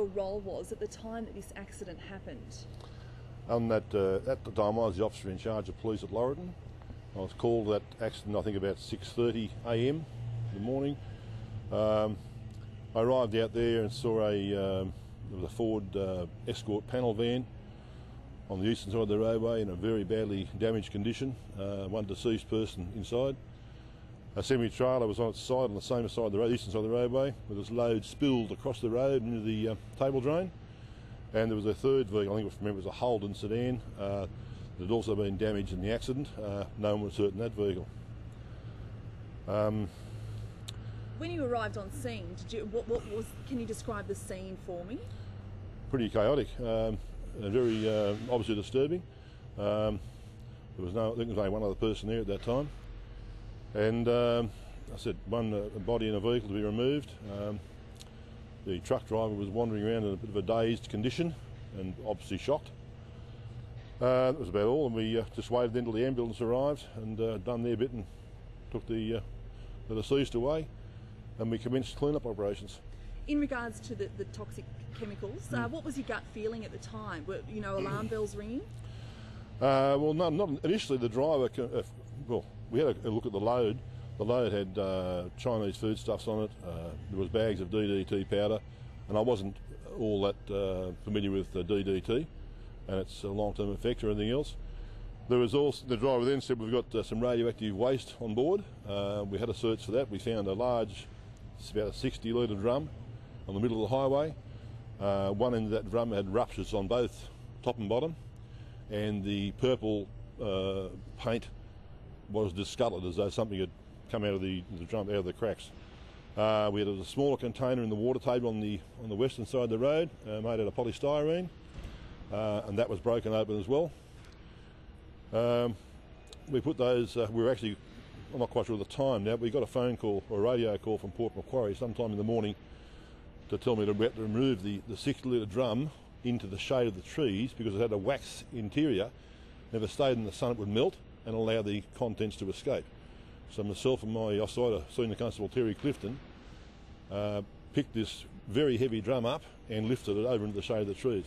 your role was at the time that this accident happened. At the time I was the officer in charge of police at Laurelton. I was called that accident I think about 6:30 a.m. in the morning. I arrived out there and saw there was a Ford Escort panel van on the eastern side of the roadway in a very badly damaged condition. One deceased person inside. A semi-trailer was on its side on the same side of the road, eastern side of the roadway, with its load spilled across the road into the table drain. And there was a third vehicle, I think it was a Holden sedan, that had also been damaged in the accident. No one was hurt in that vehicle. When you arrived on scene, can you describe the scene for me? Pretty chaotic, and very obviously disturbing. There was I think there was only one other person there at that time. And I said one body in a vehicle to be removed. The truck driver was wandering around in a bit of a dazed condition and obviously shocked. That was about all, and we just waited until the ambulance arrived and done their bit and took the deceased away, and we commenced clean-up operations. In regards to the toxic chemicals, what was your gut feeling at the time? Were alarm bells ringing? Well, no, not initially. The driver, well, we had a look at the load. The load had Chinese foodstuffs on it. There was bags of DDT powder, and I wasn't all that familiar with DDT and its long-term effect or anything else. There was also, the driver then said, we've got some radioactive waste on board. We had a search for that. We found a large, it's about a 60-litre drum on the middle of the highway. One end of that drum had ruptures on both top and bottom, and the purple paint was discoloured as though something had come out of the drum, out of the cracks. We had a smaller container in the water table on the western side of the road, made out of polystyrene, and that was broken open as well. We put those, we were actually, I'm not quite sure of the time now, but we got a phone call or a radio call from Port Macquarie sometime in the morning to tell me that we had to remove the 60-litre drum into the shade of the trees because it had a wax interior. If it stayed in the sun it would melt and allow the contents to escape. So myself and my Offsider Senior Constable Terry Clifton picked this very heavy drum up and lifted it over into the shade of the trees.